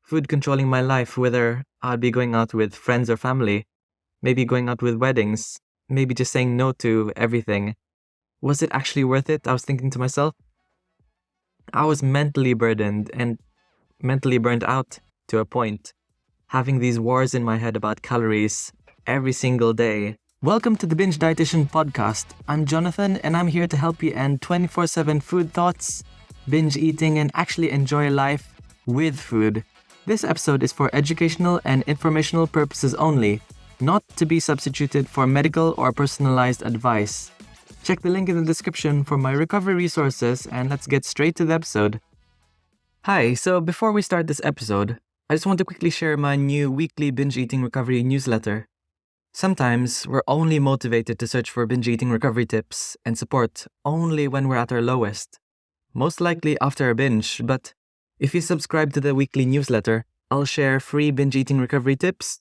food controlling my life, whether I'd be going out with friends or family, maybe going out with weddings, maybe just saying no to everything. Was it actually worth it? I was thinking to myself. I was mentally burdened and mentally burnt out to a point, having these wars in my head about calories every single day. Welcome to the Binge Dietitian podcast. I'm Jonathan and I'm here to help you end 24/7 food thoughts, binge eating, and actually enjoy life with food. This episode is for educational and informational purposes only, not to be substituted for medical or personalized advice. Check the link in the description for my recovery resources and let's get straight to the episode. Hi, so before we start this episode, I just want to quickly share my new weekly binge eating recovery newsletter. Sometimes we're only motivated to search for binge eating recovery tips and support only when we're at our lowest, most likely after a binge, but if you subscribe to the weekly newsletter, I'll share free binge eating recovery tips,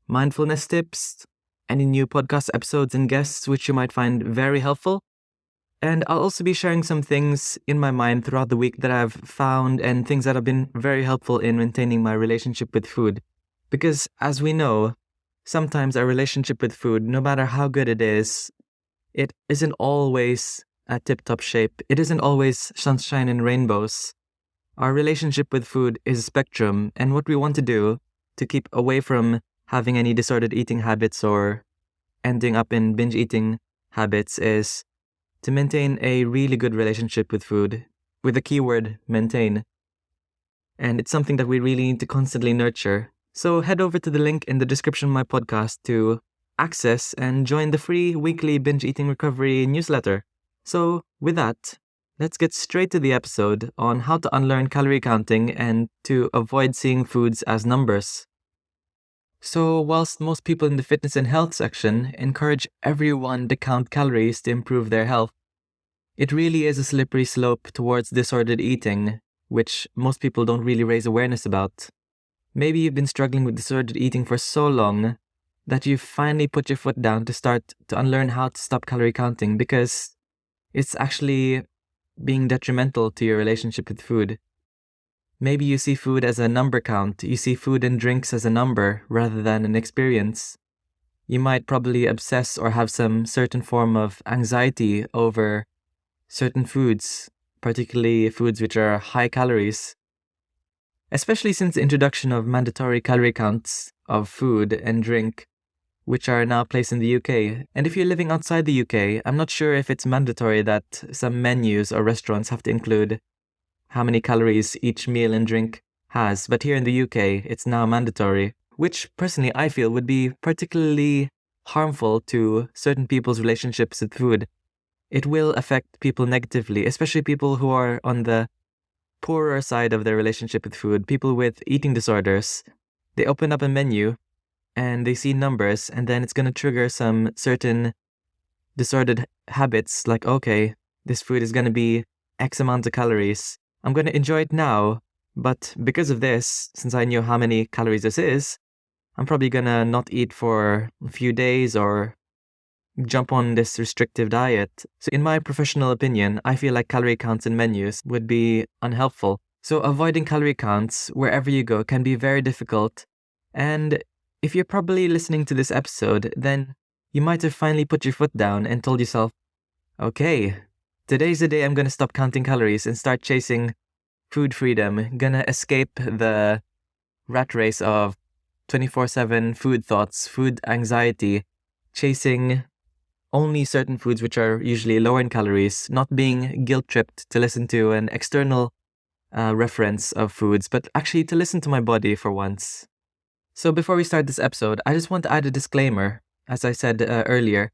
mindfulness tips, any new podcast episodes and guests which you might find very helpful. And I'll also be sharing some things in my mind throughout the week that I've found and things that have been very helpful in maintaining my relationship with food. Because as we know, sometimes our relationship with food, no matter how good it isn't always a tip-top shape. It isn't always sunshine and rainbows. Our relationship with food is a spectrum, and what we want to do to keep away from having any disordered eating habits or ending up in binge eating habits is to maintain a really good relationship with food, with the keyword maintain. And it's something that we really need to constantly nurture. So head over to the link in the description of my podcast to access and join the free weekly binge eating recovery newsletter. So with that, let's get straight to the episode on how to unlearn calorie counting and to avoid seeing foods as numbers. So whilst most people in the fitness and health section encourage everyone to count calories to improve their health, it really is a slippery slope towards disordered eating, which most people don't really raise awareness about. Maybe you've been struggling with disordered eating for so long that you've finally put your foot down to start to unlearn how to stop calorie counting because it's actually being detrimental to your relationship with food. Maybe you see food as a number count. You see food and drinks as a number rather than an experience. You might probably obsess or have some certain form of anxiety over certain foods, particularly foods which are high calories. Especially since the introduction of mandatory calorie counts of food and drink, which are now placed in the UK. And if you're living outside the UK, I'm not sure if it's mandatory that some menus or restaurants have to include how many calories each meal and drink has. But here in the UK, it's now mandatory, which personally I feel would be particularly harmful to certain people's relationships with food. It will affect people negatively, especially people who are on the poorer side of their relationship with food, people with eating disorders. They open up a menu and they see numbers, and then it's going to trigger some certain disordered habits like, okay, this food is going to be X amount of calories. I'm going to enjoy it now, but because of this, since I knew how many calories this is, I'm probably going to not eat for a few days or jump on this restrictive diet. So in my professional opinion, I feel like calorie counts in menus would be unhelpful. So avoiding calorie counts wherever you go can be very difficult. And if you're probably listening to this episode, then you might have finally put your foot down and told yourself, okay, today's the day I'm going to stop counting calories and start chasing food freedom, gonna escape the rat race of 24/7 food thoughts, food anxiety, chasing only certain foods which are usually lower in calories, not being guilt-tripped to listen to an external reference of foods, but actually to listen to my body for once. So before we start this episode, I just want to add a disclaimer. As I said earlier,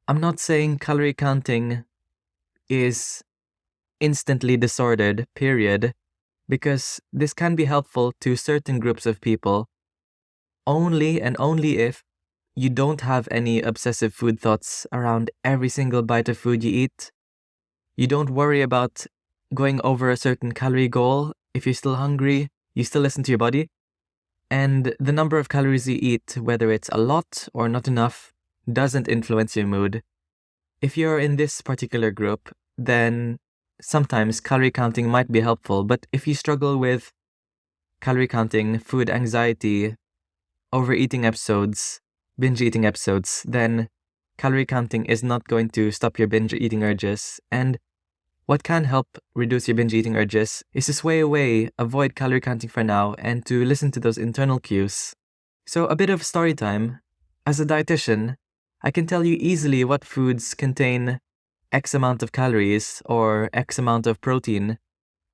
I'm not saying calorie counting is instantly disordered, period, because this can be helpful to certain groups of people only and only if you don't have any obsessive food thoughts around every single bite of food you eat. You don't worry about going over a certain calorie goal. If you're still hungry, you still listen to your body. And the number of calories you eat, whether it's a lot or not enough, doesn't influence your mood. If you're in this particular group, then sometimes calorie counting might be helpful. But if you struggle with calorie counting, food anxiety, overeating episodes, binge eating episodes, then calorie counting is not going to stop your binge eating urges. And what can help reduce your binge eating urges is to sway away, avoid calorie counting for now, and to listen to those internal cues. So a bit of story time. As a dietitian, I can tell you easily what foods contain X amount of calories or X amount of protein.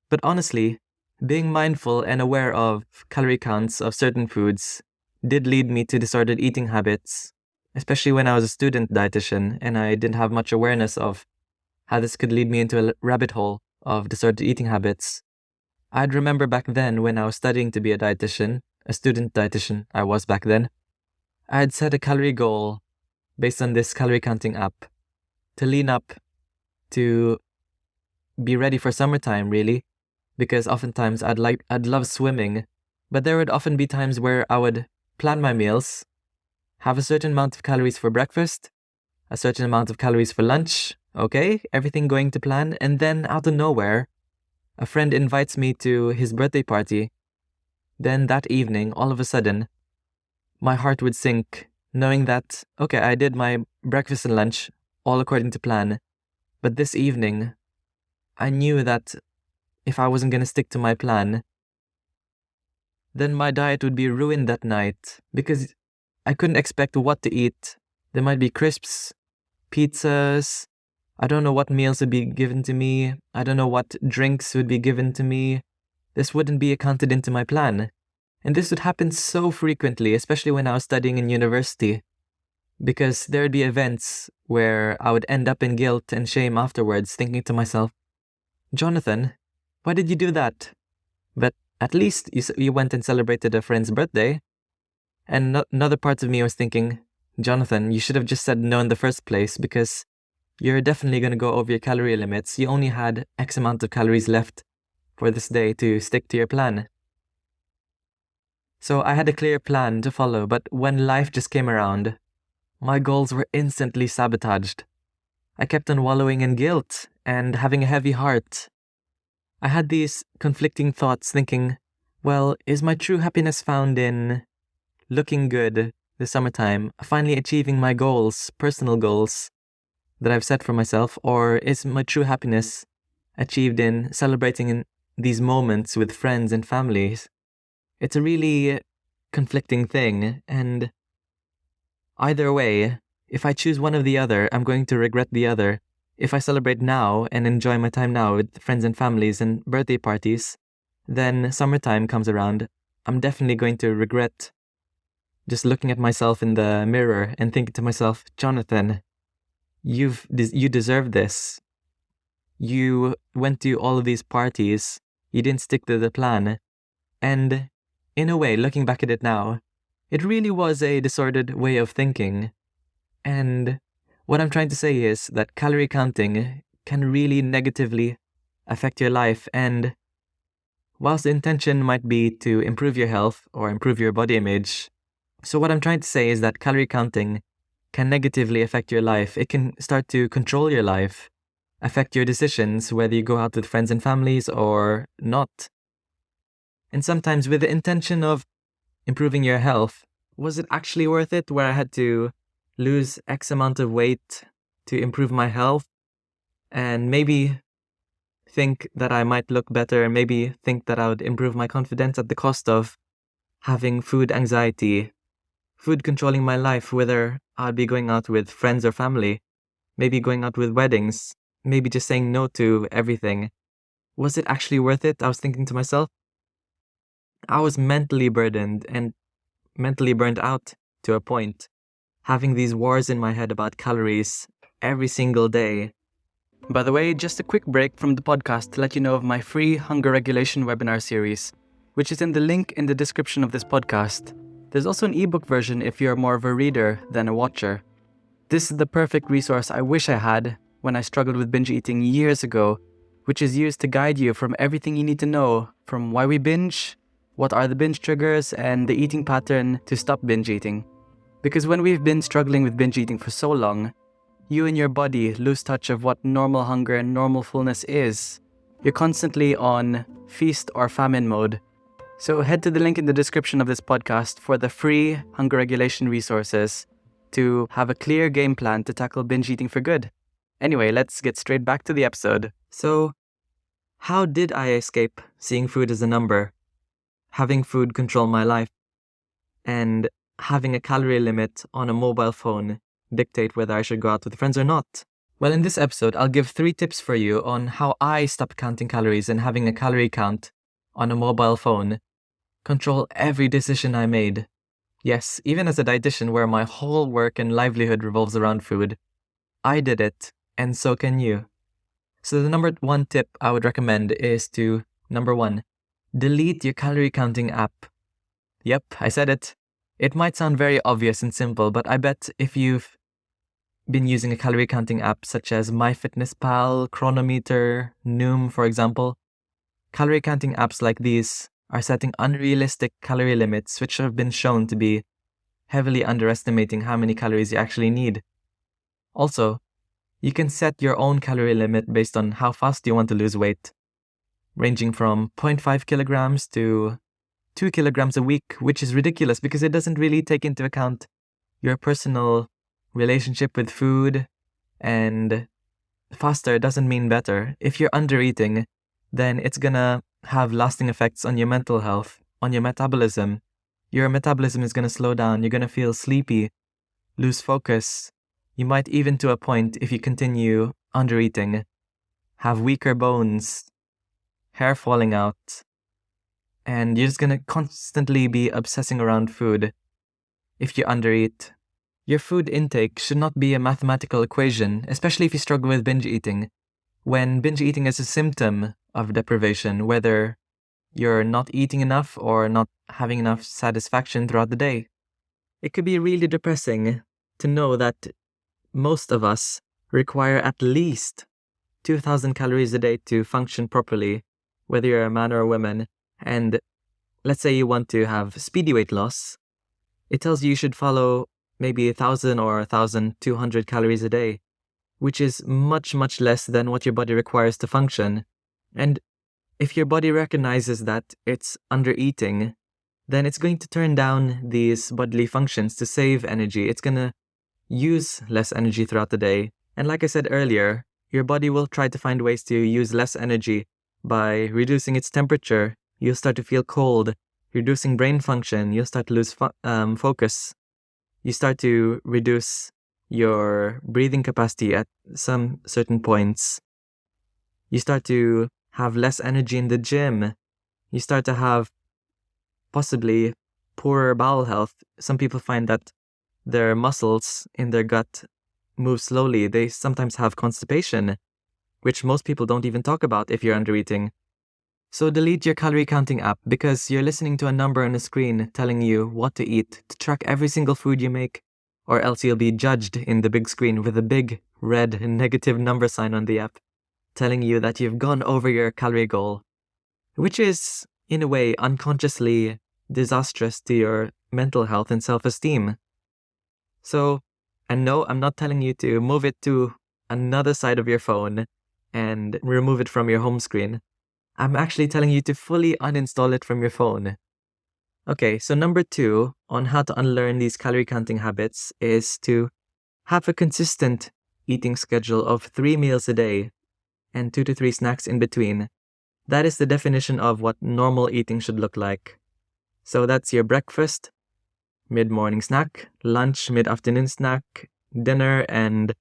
But honestly, being mindful and aware of calorie counts of certain foods did lead me to disordered eating habits, especially when I was a student dietitian and I didn't have much awareness of how this could lead me into a rabbit hole of disordered eating habits. I'd remember back then when I was studying to be a dietitian, a student dietitian I was back then, I had set a calorie goal based on this calorie counting app to lean up to be ready for summertime, really, because oftentimes I'd love swimming, but there would often be times where I would plan my meals, have a certain amount of calories for breakfast, a certain amount of calories for lunch, okay, everything going to plan, and then out of nowhere, a friend invites me to his birthday party. Then that evening, all of a sudden, my heart would sink, knowing that, okay, I did my breakfast and lunch all according to plan, but this evening, I knew that if I wasn't going to stick to my plan, then my diet would be ruined that night because I couldn't expect what to eat. There might be crisps, pizzas, I don't know what meals would be given to me, I don't know what drinks would be given to me. This wouldn't be accounted into my plan. And this would happen so frequently, especially when I was studying in university, because there would be events where I would end up in guilt and shame afterwards, thinking to myself, Jonathan, why did you do that? But at least you went and celebrated a friend's birthday. And another part of me was thinking, Jonathan, you should have just said no in the first place because you're definitely going to go over your calorie limits. You only had X amount of calories left for this day to stick to your plan. So I had a clear plan to follow, but when life just came around, my goals were instantly sabotaged. I kept on wallowing in guilt and having a heavy heart. I had these conflicting thoughts thinking, well, is my true happiness found in looking good this summertime, finally achieving my goals, personal goals that I've set for myself, or is my true happiness achieved in celebrating in these moments with friends and families? It's a really conflicting thing, and either way, if I choose one or the other, I'm going to regret the other. If I celebrate now and enjoy my time now with friends and families and birthday parties, then summertime comes around, I'm definitely going to regret just looking at myself in the mirror and thinking to myself, Jonathan, you deserve this. You went to all of these parties, you didn't stick to the plan, and in a way, looking back at it now, it really was a disordered way of thinking. And what I'm trying to say is that calorie counting can really negatively affect your life, and whilst the intention might be to improve your health or improve your body image, so what I'm trying to say is that calorie counting can negatively affect your life. It can start to control your life, affect your decisions, whether you go out with friends and families or not. And sometimes with the intention of improving your health, was it actually worth it where I had to lose X amount of weight to improve my health and maybe think that I might look better, maybe think that I would improve my confidence at the cost of having food anxiety, food controlling my life, whether I'd be going out with friends or family, maybe going out with weddings, maybe just saying no to everything. Was it actually worth it? I was thinking to myself. I was mentally burdened and mentally burnt out to a point, having these wars in my head about calories every single day. By the way, just a quick break from the podcast to let you know of my free hunger regulation webinar series, which is in the link in the description of this podcast. There's also an ebook version if you're more of a reader than a watcher. This is the perfect resource I wish I had when I struggled with binge eating years ago, which is used to guide you from everything you need to know, from why we binge, what are the binge triggers, and the eating pattern to stop binge eating. Because when we've been struggling with binge eating for so long, you and your body lose touch of what normal hunger and normal fullness is. You're constantly on feast or famine mode. So head to the link in the description of this podcast for the free hunger regulation resources to have a clear game plan to tackle binge eating for good. Anyway, let's get straight back to the episode. So, how did I escape seeing food as a number, having food control my life, and having a calorie limit on a mobile phone dictate whether I should go out with friends or not? Well, in this episode, I'll give 3 tips for you on how I stopped counting calories and having a calorie count on a mobile phone control every decision I made. Yes, even as a dietitian where my whole work and livelihood revolves around food, I did it, and so can you. So the number 1 tip I would recommend is to, number 1, delete your calorie counting app. Yep, I said it. It might sound very obvious and simple, but I bet if you've been using a calorie counting app such as MyFitnessPal, Chronometer, Noom, for example, calorie counting apps like these are setting unrealistic calorie limits which have been shown to be heavily underestimating how many calories you actually need. Also, you can set your own calorie limit based on how fast you want to lose weight, ranging from 0.5 kilograms to 2 kilograms a week, which is ridiculous because it doesn't really take into account your personal relationship with food, and faster doesn't mean better. If you're undereating, then it's gonna have lasting effects on your mental health, on your metabolism. Your metabolism is gonna slow down, you're gonna feel sleepy, lose focus. You might even to a point, if you continue undereating, have weaker bones, hair falling out, and you're just gonna constantly be obsessing around food if you undereat. Your food intake should not be a mathematical equation, especially if you struggle with binge eating. When binge eating is a symptom of deprivation, whether you're not eating enough or not having enough satisfaction throughout the day. It could be really depressing to know that most of us require at least 2,000 calories a day to function properly, whether you're a man or a woman. And let's say you want to have speedy weight loss. It tells you should follow maybe 1,000 or 1,200 calories a day, which is much, much less than what your body requires to function. And if your body recognizes that it's undereating, then it's going to turn down these bodily functions to save energy. It's going to use less energy throughout the day. And like I said earlier, your body will try to find ways to use less energy by reducing its temperature. You'll start to feel cold, reducing brain function. You'll start to lose focus. You start to reduce your breathing capacity at some certain points. You start to have less energy in the gym. You start to have possibly poorer bowel health. Some people find that their muscles in their gut move slowly. They sometimes have constipation, which most people don't even talk about if you're undereating. So delete your calorie counting app because you're listening to a number on a screen telling you what to eat to track every single food you make, or else you'll be judged in the big screen with a big red negative number sign on the app telling you that you've gone over your calorie goal, which is, in a way, unconsciously disastrous to your mental health and self-esteem. So, and no, I'm not telling you to move it to another side of your phone and remove it from your home screen. I'm actually telling you to fully uninstall it from your phone. Okay, so number 2 on how to unlearn these calorie counting habits is to have a consistent eating schedule of 3 meals a day and 2 to 3 snacks in between. That is the definition of what normal eating should look like. So that's your breakfast, mid-morning snack, lunch, mid-afternoon snack, dinner, and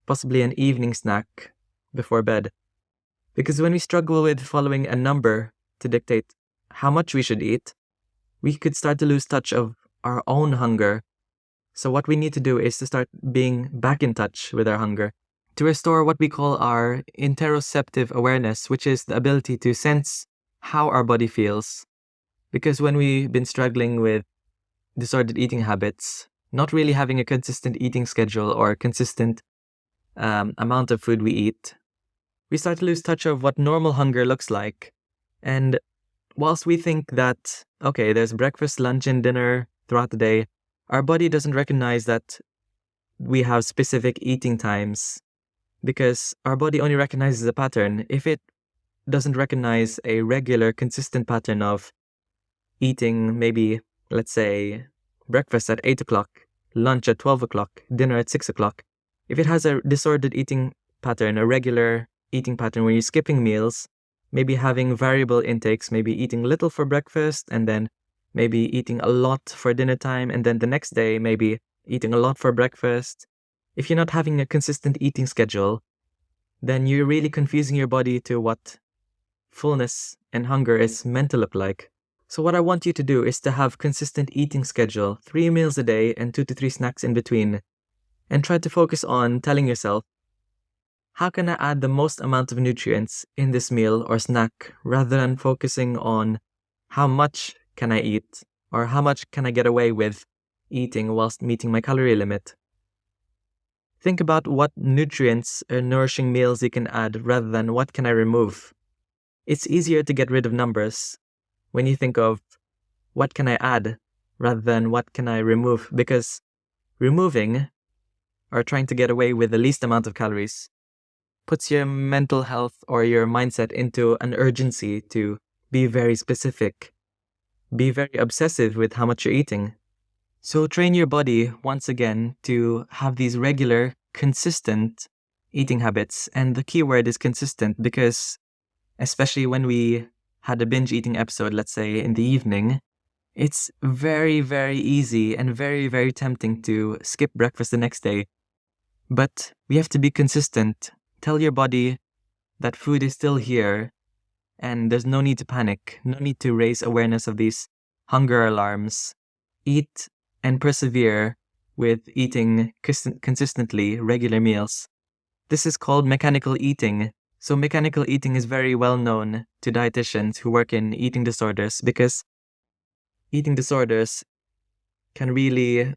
possibly an evening snack before bed. Because when we struggle with following a number to dictate how much we should eat, we could start to lose touch of our own hunger. So what we need to do is to start being back in touch with our hunger, to restore what we call our interoceptive awareness, which is the ability to sense how our body feels. Because when we've been struggling with disordered eating habits, not really having a consistent eating schedule or consistent amount of food we eat, we start to lose touch of what normal hunger looks like. And whilst we think that, okay, there's breakfast, lunch, and dinner throughout the day, our body doesn't recognize that we have specific eating times, because our body only recognizes a pattern. If it doesn't recognize a regular, consistent pattern of eating maybe, let's say, breakfast at 8 o'clock, lunch at 12 o'clock, dinner at 6 o'clock, if it has a disordered eating pattern, a regular eating pattern where you're skipping meals, maybe having variable intakes, maybe eating little for breakfast and then maybe eating a lot for dinner time, and then the next day maybe eating a lot for breakfast. If you're not having a consistent eating schedule, then you're really confusing your body to what fullness and hunger is meant to look like. So what I want you to do is to have consistent eating schedule, 3 meals a day and 2 to 3 snacks in between, and try to focus on telling yourself, how can I add the most amount of nutrients in this meal or snack, rather than focusing on how much can I eat or how much can I get away with eating whilst meeting my calorie limit. Think about what nutrients or nourishing meals you can add rather than what can I remove. It's easier to get rid of numbers when you think of what can I add rather than what can I remove, because removing or trying to get away with the least amount of calories puts your mental health or your mindset into an urgency to be very specific, be very obsessive with how much you're eating. So train your body once again to have these regular, consistent eating habits. And the key word is consistent, because especially when we had a binge eating episode, let's say in the evening, it's very, very easy and very, very tempting to skip breakfast the next day. But we have to be consistent. Tell your body that food is still here and there's no need to panic, no need to raise awareness of these hunger alarms. Eat and persevere with eating consistently regular meals. This is called mechanical eating. So mechanical eating is very well known to dietitians who work in eating disorders, because eating disorders can really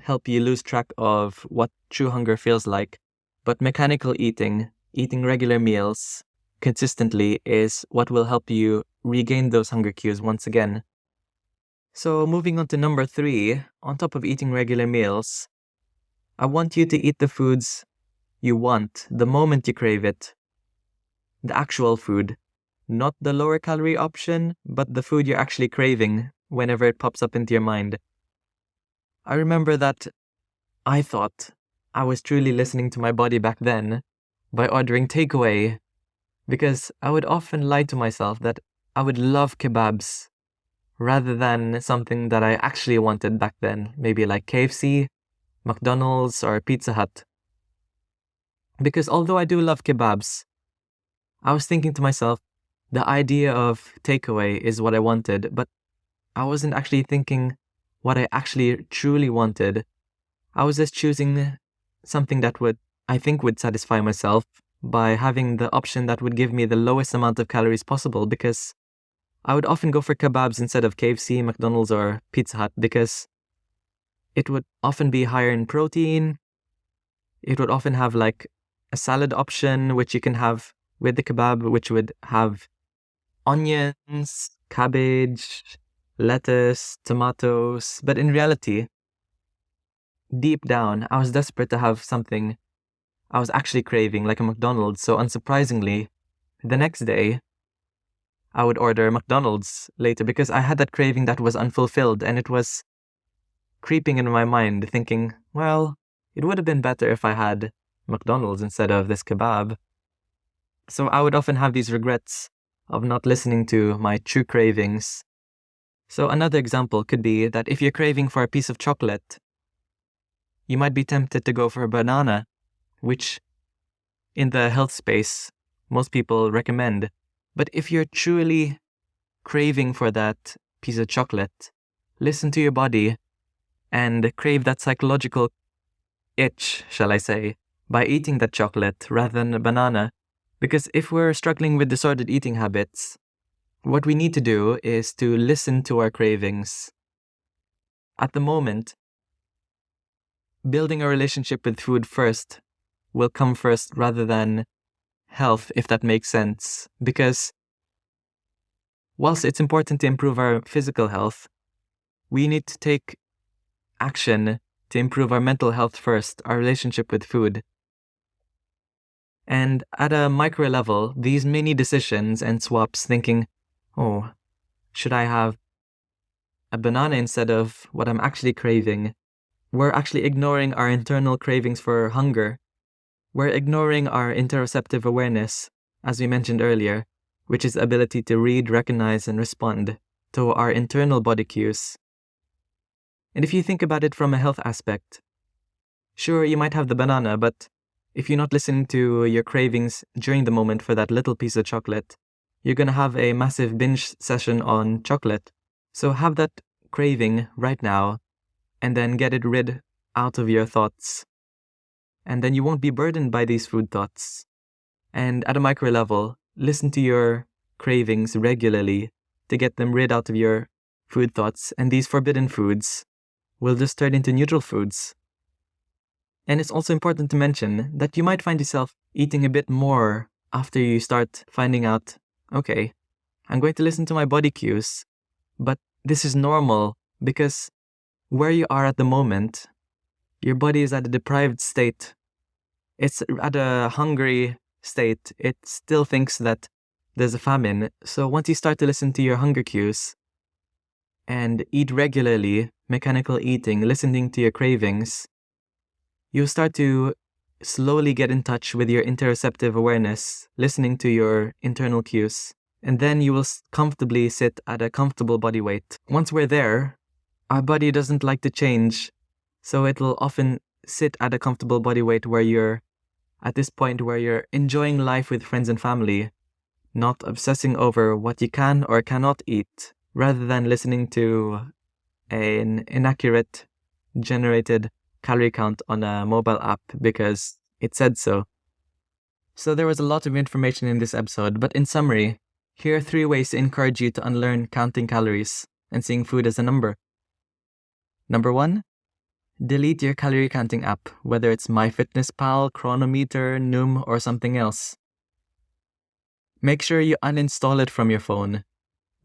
help you lose track of what true hunger feels like. But mechanical eating, eating regular meals consistently, is what will help you regain those hunger cues once again. So moving on to number 3, on top of eating regular meals, I want you to eat the foods you want the moment you crave it. The actual food, not the lower calorie option, but the food you're actually craving whenever it pops up into your mind. I remember that I thought I was truly listening to my body back then by ordering takeaway, because I would often lie to myself that I would love kebabs rather than something that I actually wanted back then, maybe like KFC, McDonald's, or Pizza Hut. Because although I do love kebabs, I was thinking to myself, the idea of takeaway is what I wanted, but I wasn't actually thinking what I actually truly wanted. I was just choosing something that I think would satisfy myself by having the option that would give me the lowest amount of calories possible, because I would often go for kebabs instead of KFC, McDonald's, or Pizza Hut, because it would often be higher in protein. It would often have like a salad option, which you can have with the kebab, which would have onions, cabbage, lettuce, tomatoes. But in reality, deep down, I was desperate to have something I was actually craving, like a McDonald's. So unsurprisingly, the next day, I would order McDonald's later, because I had that craving that was unfulfilled, and it was creeping in my mind, thinking, well, it would have been better if I had McDonald's instead of this kebab. So I would often have these regrets of not listening to my true cravings. So another example could be that if you're craving for a piece of chocolate, you might be tempted to go for a banana, which in the health space, most people recommend. But if you're truly craving for that piece of chocolate, listen to your body and crave that psychological itch, shall I say, by eating that chocolate rather than a banana. Because if we're struggling with disordered eating habits, what we need to do is to listen to our cravings. At the moment, building a relationship with food first will come first rather than health, if that makes sense. Because whilst it's important to improve our physical health, we need to take action to improve our mental health first, our relationship with food. And at a micro level, these mini decisions and swaps, thinking, oh, should I have a banana instead of what I'm actually craving, we're actually ignoring our internal cravings for hunger. We're ignoring our interoceptive awareness, as we mentioned earlier, which is the ability to read, recognize, and respond to our internal body cues. And if you think about it from a health aspect, sure, you might have the banana, but if you're not listening to your cravings during the moment for that little piece of chocolate, you're going to have a massive binge session on chocolate. So have that craving right now, and then get it rid out of your thoughts. And then you won't be burdened by these food thoughts. And at a micro level, listen to your cravings regularly to get them rid out of your food thoughts. And these forbidden foods will just turn into neutral foods. And it's also important to mention that you might find yourself eating a bit more after you start finding out, okay, I'm going to listen to my body cues, but this is normal because where you are at the moment, your body is at a deprived state. It's at a hungry state. It still thinks that there's a famine. So once you start to listen to your hunger cues and eat regularly, mechanical eating, listening to your cravings, you'll start to slowly get in touch with your interoceptive awareness, listening to your internal cues. And then you will comfortably sit at a comfortable body weight. Once we're there, our body doesn't like to change, so it will often sit at a comfortable body weight where you're at this point where you're enjoying life with friends and family, not obsessing over what you can or cannot eat, rather than listening to an inaccurate generated calorie count on a mobile app because it said so. So there was a lot of information in this episode, but in summary, here are 3 ways to encourage you to unlearn counting calories and seeing food as a number. Number 1, delete your calorie counting app, whether it's MyFitnessPal, Chronometer, Noom, or something else. Make sure you uninstall it from your phone.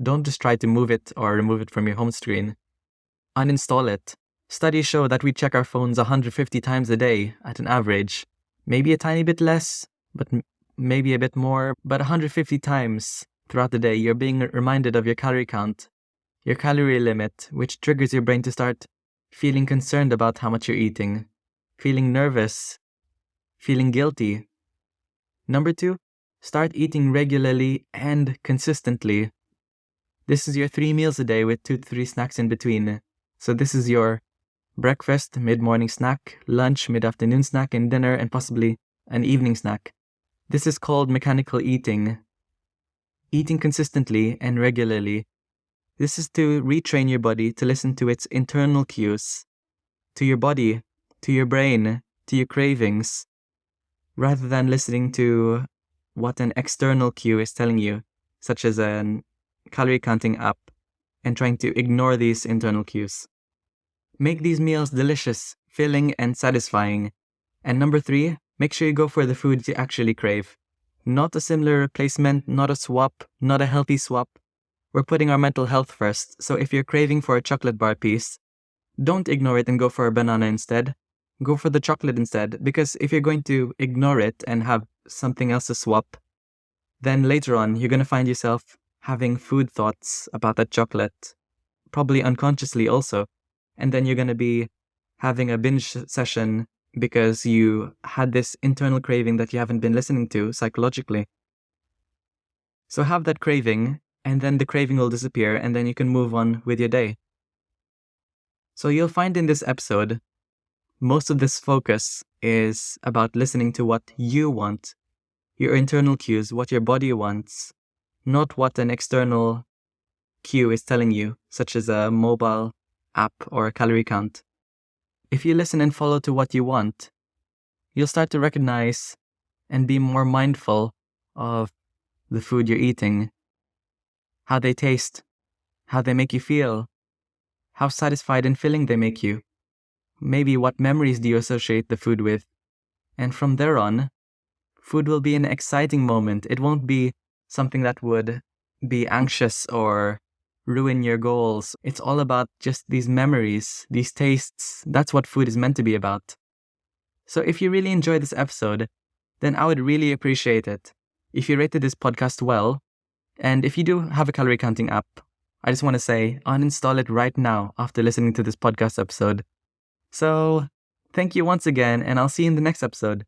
Don't just try to move it or remove it from your home screen. Uninstall it. Studies show that we check our phones 150 times a day at an average. Maybe a tiny bit less, but maybe a bit more. But 150 times throughout the day, you're being reminded of your calorie count, your calorie limit, which triggers your brain to start feeling concerned about how much you're eating, feeling nervous, feeling guilty. Number 2, start eating regularly and consistently. This is your 3 meals a day with 2 to 3 snacks in between. So this is your breakfast, mid-morning snack, lunch, mid-afternoon snack, and dinner, and possibly an evening snack. This is called mechanical eating. Eating consistently and regularly. This is to retrain your body to listen to its internal cues, to your body, to your brain, to your cravings, rather than listening to what an external cue is telling you, such as a calorie counting app, and trying to ignore these internal cues. Make these meals delicious, filling, and satisfying. And number 3, make sure you go for the foods you actually crave. Not a similar replacement, not a swap, not a healthy swap. We're putting our mental health first, so if you're craving for a chocolate bar piece, don't ignore it and go for a banana instead. Go for the chocolate instead, because if you're going to ignore it and have something else to swap, then later on you're going to find yourself having food thoughts about that chocolate, probably unconsciously also, and then you're going to be having a binge session because you had this internal craving that you haven't been listening to psychologically. So have that craving, and then the craving will disappear, and then you can move on with your day. So you'll find in this episode, most of this focus is about listening to what you want, your internal cues, what your body wants, not what an external cue is telling you, such as a mobile app or a calorie count. If you listen and follow to what you want, you'll start to recognize and be more mindful of the food you're eating, how they taste, how they make you feel, how satisfied and filling they make you, maybe what memories do you associate the food with. And from there on, food will be an exciting moment. It won't be something that would be anxious or ruin your goals. It's all about just these memories, these tastes. That's what food is meant to be about. So if you really enjoyed this episode, then I would really appreciate it if you rated this podcast well. And if you do have a calorie counting app, I just want to say, uninstall it right now after listening to this podcast episode. So, thank you once again, and I'll see you in the next episode.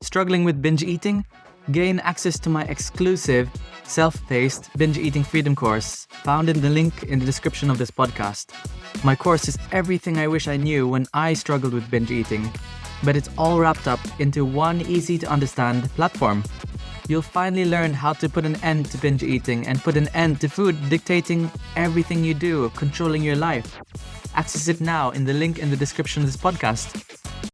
Struggling with binge eating? Gain access to my exclusive, self-paced binge eating freedom course, found in the link in the description of this podcast. My course is everything I wish I knew when I struggled with binge eating, but it's all wrapped up into one easy-to-understand platform. You'll finally learn how to put an end to binge eating and put an end to food dictating everything you do, controlling your life. Access it now in the link in the description of this podcast.